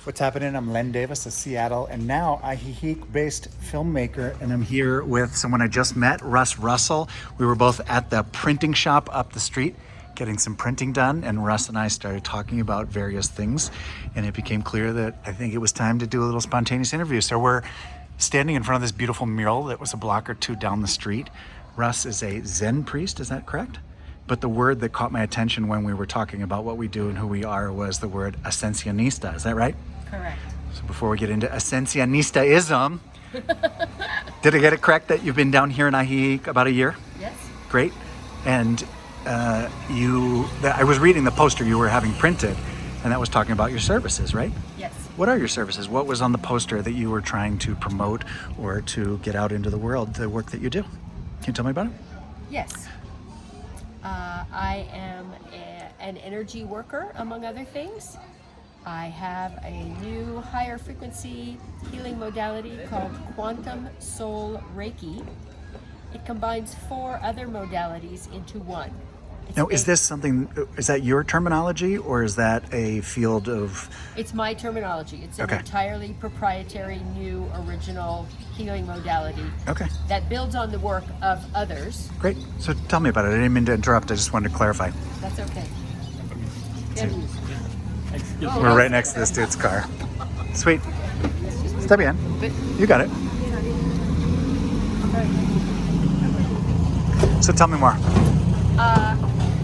What's happening? I'm Len Davis of Seattle, and now Ajijic-based filmmaker, and I'm here with someone I just met, Russ Russell. We were both at the printing shop up the street getting some printing done, and Russ and I started talking about various things, and it became clear that I think it was time to do a little spontaneous interview. So we're standing in front of this beautiful mural that was a block or two down the street. Russ is a Zen priest, is that correct? But the word that caught my attention when we were talking about what we do and who we are was the word ascensionista. Is that right? Correct. So before we get into ascensionistaism, did I get it correct that you've been down here in Ajijic about a year? Yes. Great. And I was reading the poster you were having printed, and that was talking about your services, right? Yes. What are your services? What was on the poster that you were trying to promote or to get out into the world, the work that you do? Can you tell me about it? Yes. I am an energy worker, among other things. I have a new higher frequency healing modality called Quantum Soul Reiki. It combines 4 other modalities into one. Now, is that your terminology, or is that a field of... It's my terminology. It's an Okay. entirely proprietary, new, original healing modality Okay, that builds on the work of others. great. So tell me about it. I didn't mean to interrupt. I just wanted to clarify. That's okay. We're right next to this dude's car. Sweet. Step in. You got it. So tell me more.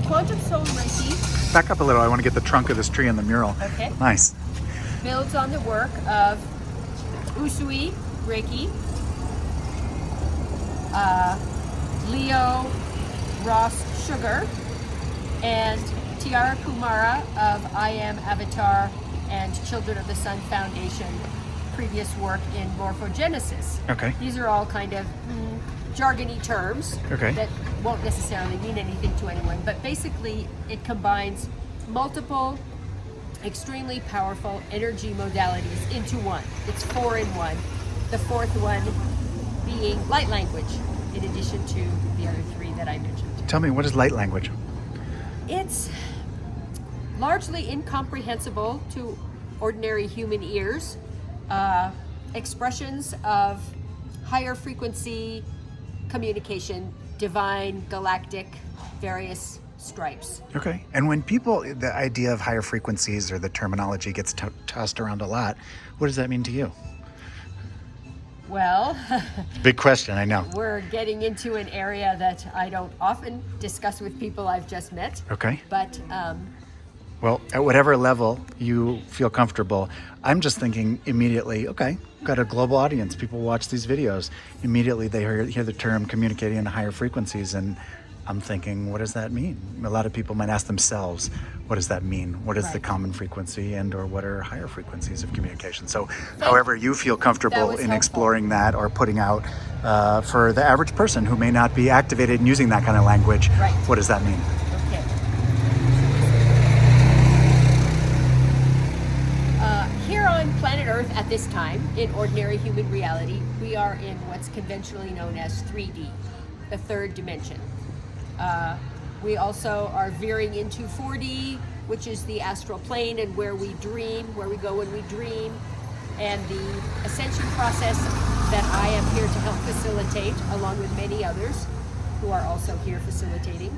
Quantum Soul Reiki Back up a little. I want to get the trunk of this tree in the mural. Okay. Nice. builds on the work of Usui Reiki, Leo Ross Sugar, and Tiara Kumara of I Am Avatar and Children of the Sun Foundation, previous work in morphogenesis. Okay. These are all kind of jargony terms Okay. that won't necessarily mean anything to anyone, but basically it combines multiple extremely powerful energy modalities into one. It's 4 in 1. The 4th one being light language, in addition to the other 3 that I mentioned. Tell me, what is light language? It's largely incomprehensible to ordinary human ears. Expressions of higher frequency communication, divine, galactic, various stripes. Okay. And when the idea of higher frequencies or the terminology gets tossed around a lot, what does that mean to you? Well, Big question, I know. we're getting into an area that I don't often discuss with people I've just met. Okay. But Well, at whatever level you feel comfortable, I'm just thinking immediately, okay, got a global audience. People watch these videos. Immediately they hear the term communicating in higher frequencies, and I'm thinking, what does that mean? A lot of people might ask themselves, what does that mean? What is the Right. common frequency and or what are higher frequencies of communication? So however you feel comfortable was in helpful. exploring that or putting out for the average person who may not be activated in using that kind of language, Right. what does that mean? okay. Here on planet Earth at this time, in ordinary human reality, we are in what's conventionally known as 3D, the 3rd dimension. We also are veering into 4D, which is the astral plane and where we dream, where we go when we dream. And the ascension process that I am here to help facilitate, along with many others who are also here facilitating,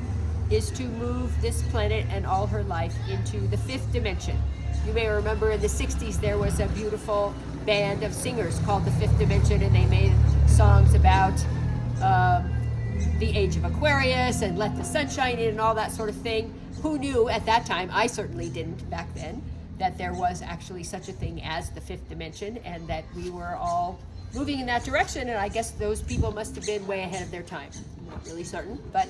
is to move this planet and all her life into the 5th dimension. You may remember in the 60s there was a beautiful band of singers called the 5th Dimension, and they made songs about the age of Aquarius and let the sun shine in and all that sort of thing. Who knew at that time, I certainly didn't back then, that there was actually such a thing as the 5th dimension and that we were all moving in that direction, and I guess those people must have been way ahead of their time. I'm not really certain, but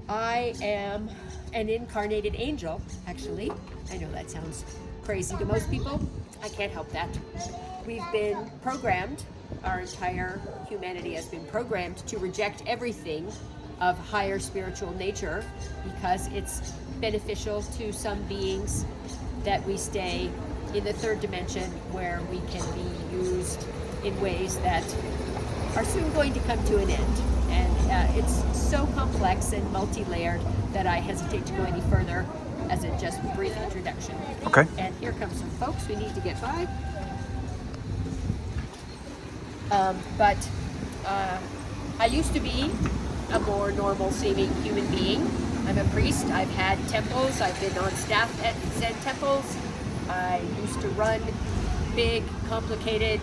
I am an incarnated angel, actually. I know that sounds crazy to most people. I can't help that. We've been programmed, our entire humanity has been programmed to reject everything of higher spiritual nature because it's beneficial to some beings that we stay in the 3rd dimension where we can be used in ways that are soon going to come to an end. And it's so complex and multi-layered that I hesitate to go any further. as a just brief introduction. Okay. And here comes some folks we need to get by. I used to be a more normal seeming human being. I'm a priest. I've had temples. I've been on staff at Zen temples. I used to run big, complicated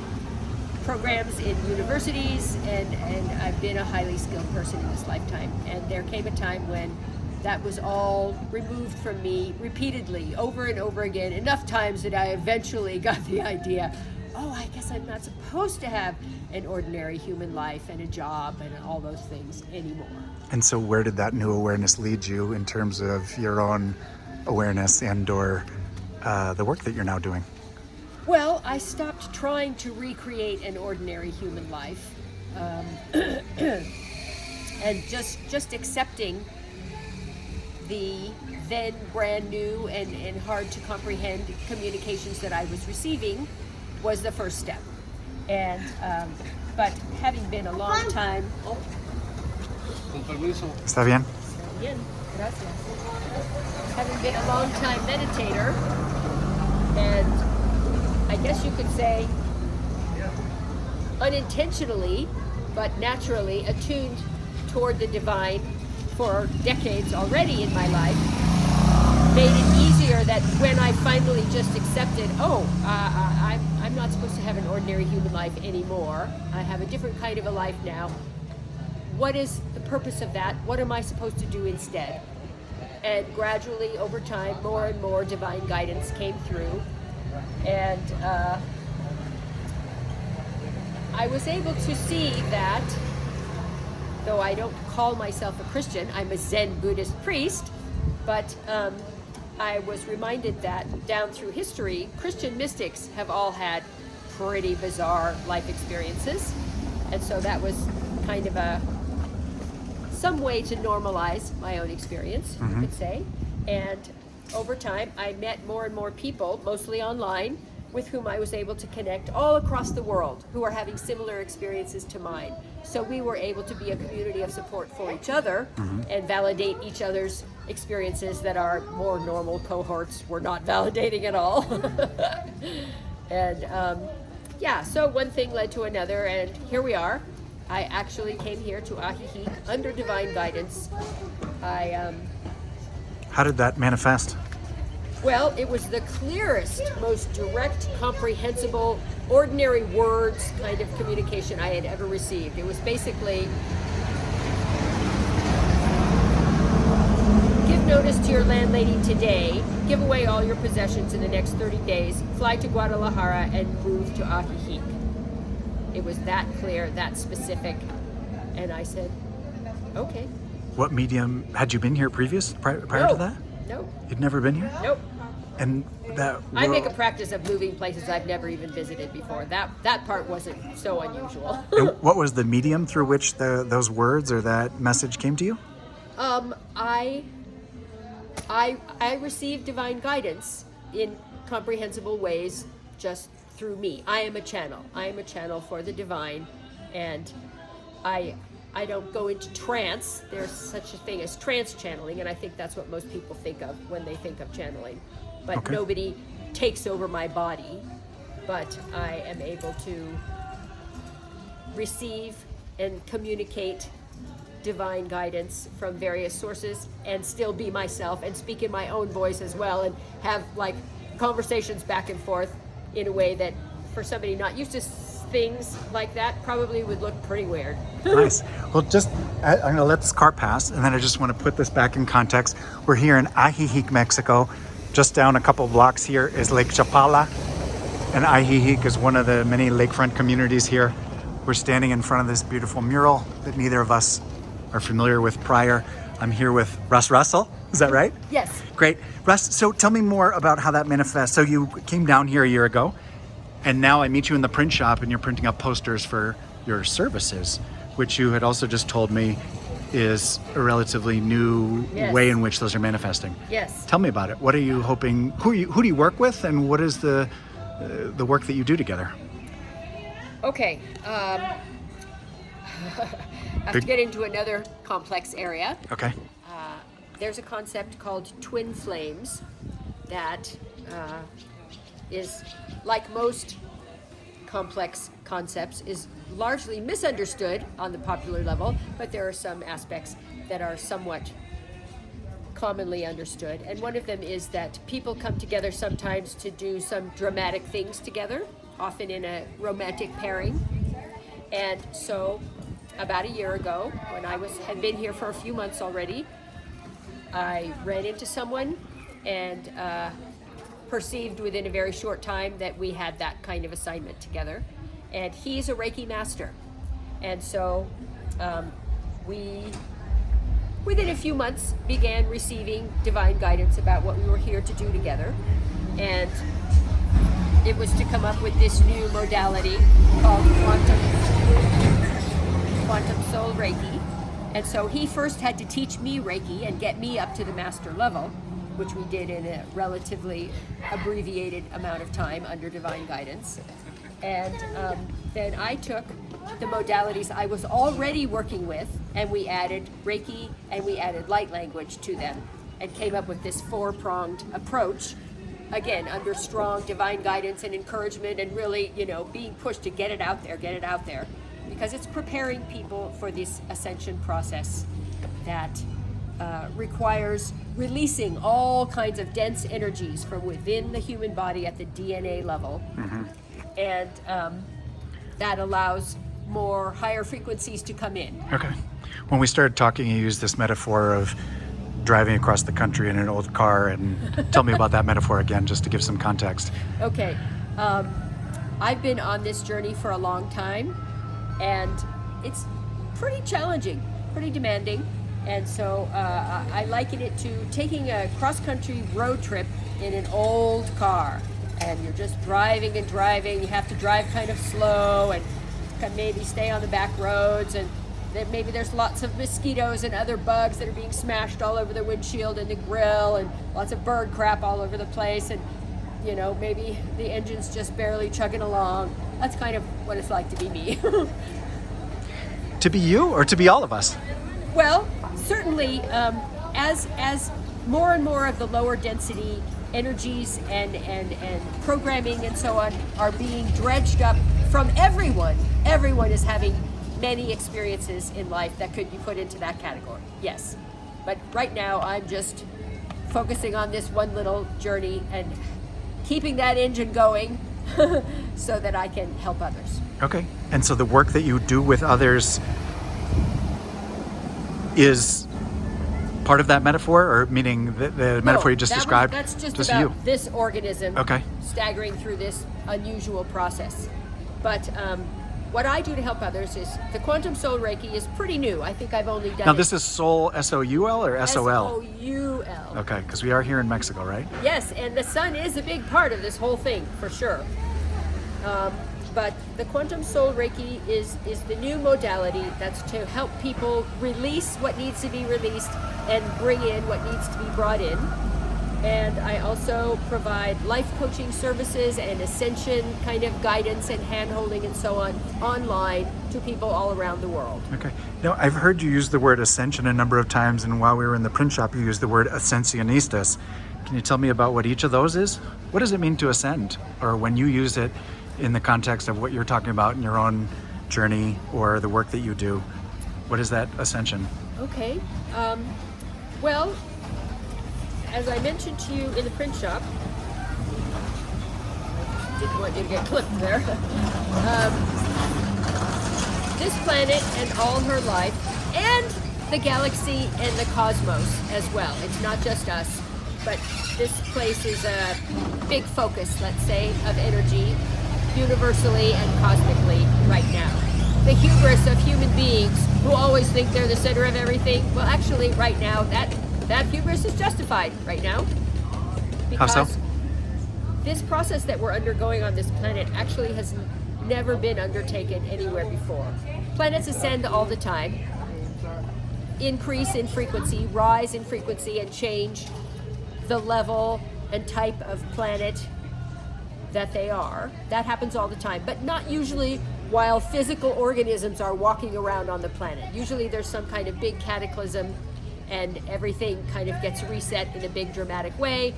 programs in universities, and I've been a highly skilled person in this lifetime. And there came a time when that was all removed from me repeatedly, over and over again, enough times that I eventually got the idea, oh, I guess I'm not supposed to have an ordinary human life and a job and all those things anymore. And so where did that new awareness lead you in terms of your own awareness and or the work that you're now doing? Well, I stopped trying to recreate an ordinary human life, and just accepting the then brand new and hard to comprehend communications that I was receiving was the first step. And but having been a long time, ¿Está bien? bien, gracias. Having been a long time meditator, and I guess you could say unintentionally, but naturally attuned toward the divine for decades already in my life, made it easier that when I finally just accepted, I'm not supposed to have an ordinary human life anymore. I have a different kind of a life now. What is the purpose of that? What am I supposed to do instead? And gradually, over time, more and more divine guidance came through. And I was able to see that, though I don't call myself a Christian, I'm a Zen Buddhist priest, but I was reminded that down through history, Christian mystics have all had pretty bizarre life experiences. And so that was kind of some way to normalize my own experience, you could say. And over time, I met more and more people, mostly online, with whom I was able to connect all across the world who are having similar experiences to mine. So we were able to be a community of support for each other and validate each other's experiences that our more normal cohorts were not validating at all. And so one thing led to another, and here we are. I actually came here to Ajijic under divine guidance. How did that manifest? Well, it was the clearest, most direct, comprehensible, ordinary words kind of communication I had ever received. It was basically, give notice to your landlady today, give away all your possessions in the next 30 days, fly to Guadalajara, and move to Ajijic. It was that clear, that specific, and I said, okay. What medium, had you been here prior to that? No. You'd never been here? Nope. And that I make a practice of moving places I've never even visited before. That part wasn't so unusual. And what was the medium through which those words or that message came to you? I received divine guidance in comprehensible ways just through me. I am a channel. I am a channel for the divine, and I don't go into trance. There's such a thing as trance channeling, and I think that's what most people think of when they think of channeling. But nobody takes over my body, but I am able to receive and communicate divine guidance from various sources and still be myself and speak in my own voice as well and have like conversations back and forth in a way that for somebody not used to things like that probably would look pretty weird. Nice. Well, I'm going to let this car pass, and then I just want to put this back in context. We're here in Ajijic, Mexico. Just down a couple blocks here is Lake Chapala, and Ajijic is one of the many lakefront communities here. We're standing in front of this beautiful mural that neither of us are familiar with prior. I'm here with Russ Russell. Is that right? Yes. Great. Russ, so tell me more about how that manifests. So you came down here a year ago, and now I meet you in the print shop, and you're printing up posters for your services, which you had also just told me is a relatively new way in which those are manifesting. Yes. Tell me about it. What are you hoping? Who do you work with, and what is the work that you do together? Okay. I have to get into another complex area. Okay. there's a concept called twin flames that is, like most complex concepts, is largely misunderstood on the popular level, but there are some aspects that are somewhat commonly understood. And one of them is that people come together sometimes to do some dramatic things together, often in a romantic pairing. And so about a year ago, when I had been here for a few months already, I ran into someone and perceived within a very short time that we had that kind of assignment together. And he's a Reiki master. And so we, within a few months, began receiving divine guidance about what we were here to do together. And it was to come up with this new modality called Quantum Soul Reiki. And so he first had to teach me Reiki and get me up to the master level, which we did in a relatively abbreviated amount of time under divine guidance. And then I took the modalities I was already working with, and we added Reiki and we added light language to them, and came up with this 4-pronged approach, again, under strong divine guidance and encouragement, and really, being pushed to get it out there, because it's preparing people for this ascension process that requires releasing all kinds of dense energies from within the human body at the DNA level. Mm-hmm. And that allows more higher frequencies to come in. Okay. When we started talking, you used this metaphor of driving across the country in an old car, and tell me about that metaphor again, just to give some context. Okay. I've been on this journey for a long time, and it's pretty challenging, pretty demanding. And so I liken it to taking a cross-country road trip in an old car. And you're just driving and driving. You have to drive kind of slow and maybe stay on the back roads. And then maybe there's lots of mosquitoes and other bugs that are being smashed all over the windshield and the grill, and lots of bird crap all over the place. And, maybe the engine's just barely chugging along. That's kind of what it's like to be me. To be you, or to be all of us? Well, certainly, as more and more of the lower density energies and programming and so on are being dredged up from everyone is having many experiences in life that could be put into that category. Yes. But right now I'm just focusing on this one little journey and keeping that engine going so that I can help others. Okay. And so the work that you do with others is part of that metaphor, or meaning the metaphor you just described? That's just about you. This organism staggering through this unusual process. But what I do to help others is the Quantum Soul Reiki is pretty new. I think I've only done Now this is Soul, S-O-U-L or S-O-L? S-O-U-L. Okay, because we are here in Mexico, right? Yes, and the sun is a big part of this whole thing, for sure. But the Quantum Soul Reiki is the new modality that's to help people release what needs to be released and bring in what needs to be brought in. And I also provide life coaching services and ascension kind of guidance and hand-holding and so on online to people all around the world. Okay. Now, I've heard you use the word ascension a number of times, and while we were in the print shop, you used the word ascensionistas. Can you tell me about what each of those is? What does it mean to ascend? Or when you use it in the context of what you're talking about in your own journey or the work that you do, what is that ascension? Okay. Well, as I mentioned to you in the print shop, didn't want you to get clipped there. This planet and all her life, and the galaxy and the cosmos as well. It's not just us, but this place is a big focus, let's say, of energy, universally and cosmically right now. The hubris of human beings who always think they're the center of everything. Well, actually, right now, that hubris is justified right now. Because how so? This process that we're undergoing on this planet actually has never been undertaken anywhere before. Planets ascend all the time, increase in frequency, rise in frequency, and change the level and type of planet that they are. That happens all the time, but not usually while physical organisms are walking around on the planet. Usually there's some kind of big cataclysm and everything kind of gets reset in a big dramatic way,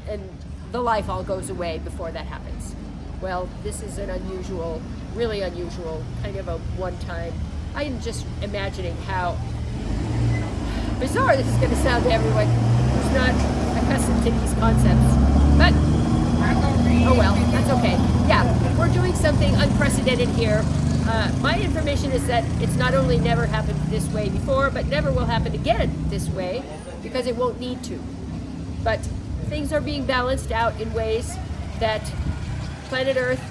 and the life all goes away before that happens. Well, this is an unusual, really unusual, kind of a one-time. I'm just imagining how bizarre this is going to sound to everyone who's not accustomed to these concepts. But, oh well, that's okay. Yeah, we're doing something unprecedented here. My information is that it's not only never happened this way before, but never will happen again this way, because it won't need to. But things are being balanced out in ways that planet Earth,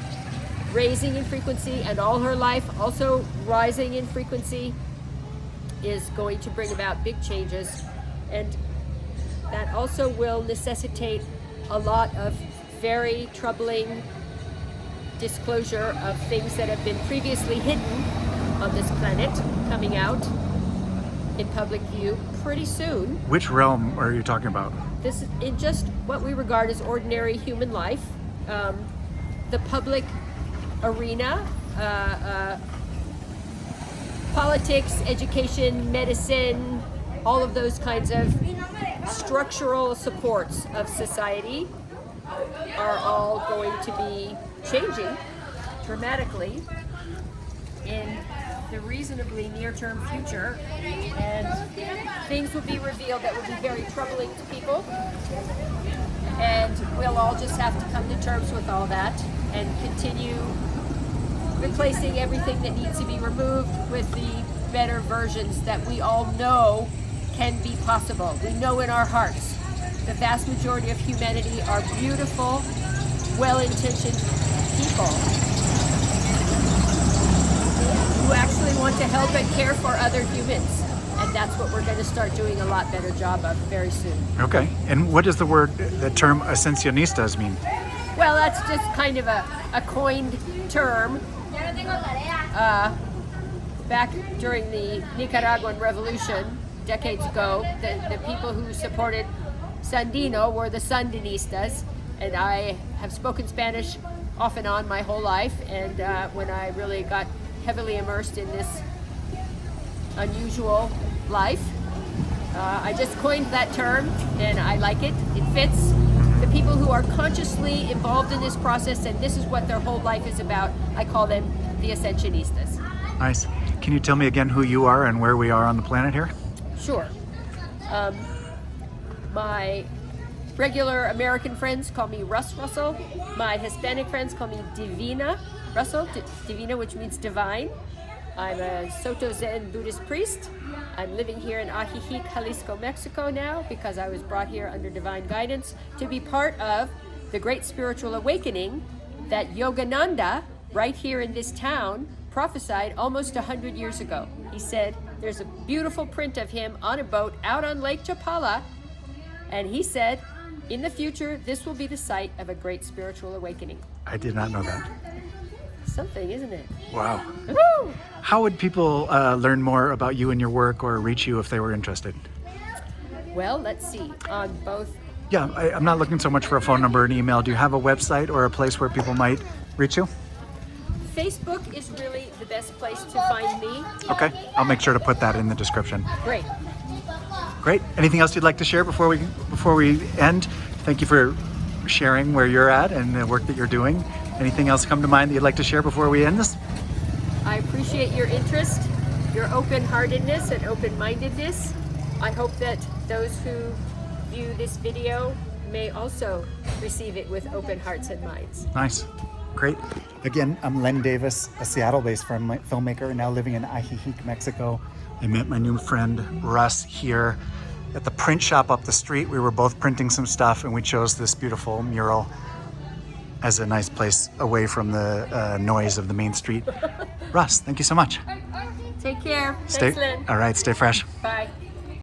raising in frequency, and all her life also rising in frequency, is going to bring about big changes, and that also will necessitate a lot of very troubling disclosure of things that have been previously hidden on this planet coming out in public view pretty soon. Which realm are you talking about? This is in just what we regard as ordinary human life, the public arena, politics, education, medicine, all of those kinds of structural supports of society are all going to be changing dramatically in the reasonably near-term future, and things will be revealed that will be very troubling to people, and we'll all just have to come to terms with all that and continue replacing everything that needs to be removed with the better versions that we all know can be possible. We know in our hearts the vast majority of humanity are beautiful, well-intentioned people who actually want to help and care for other humans. And that's what we're going to start doing a lot better job of very soon. Okay. And what does the term ascensionistas mean? Well, that's just kind of a coined term. Back during the Nicaraguan Revolution, decades ago, the people who supported Sandino were the Sandinistas, and I have spoken Spanish off and on my whole life, and when I really got heavily immersed in this unusual life, I just coined that term, and I like it. It fits the people who are consciously involved in this process, and this is what their whole life is about. I call them the Ascensionistas. Nice. Can you tell me again who you are and where we are on the planet here? Sure. My regular American friends call me Russ Russell. My Hispanic friends call me Divina Russell, Divina, which means divine. I'm a Soto Zen Buddhist priest. I'm living here in Ajijic, Jalisco, Mexico now, because I was brought here under divine guidance to be part of the great spiritual awakening that Yogananda, right here in this town, prophesied almost 100 years ago. He said there's a beautiful print of him on a boat out on Lake Chapala, and he said, in the future, this will be the site of a great spiritual awakening. I did not know that. Something, isn't it? Wow. Woo! How would people learn more about you and your work or reach you if they were interested? Well, let's see. On both. Yeah, I'm not looking so much for a phone number and email. Do you have a website or a place where people might reach you? Facebook is really the best place to find me. Okay, I'll make sure to put that in the description. Great. Great. Anything else you'd like to share before we end? Thank you for sharing where you're at and the work that you're doing. Anything else come to mind that you'd like to share before we end this? I appreciate your interest, your open-heartedness and open-mindedness. I hope that those who view this video may also receive it with open hearts and minds. Nice. Great. Again, I'm Len Davis, a Seattle-based filmmaker, now living in Ajijic, Mexico. I met my new friend Russ here at the print shop up the street. We were both printing some stuff, and we chose this beautiful mural as a nice place away from the noise of the main street. Russ, thank you so much. Take care. Stay, Thanks, Len. all right, stay fresh. Bye.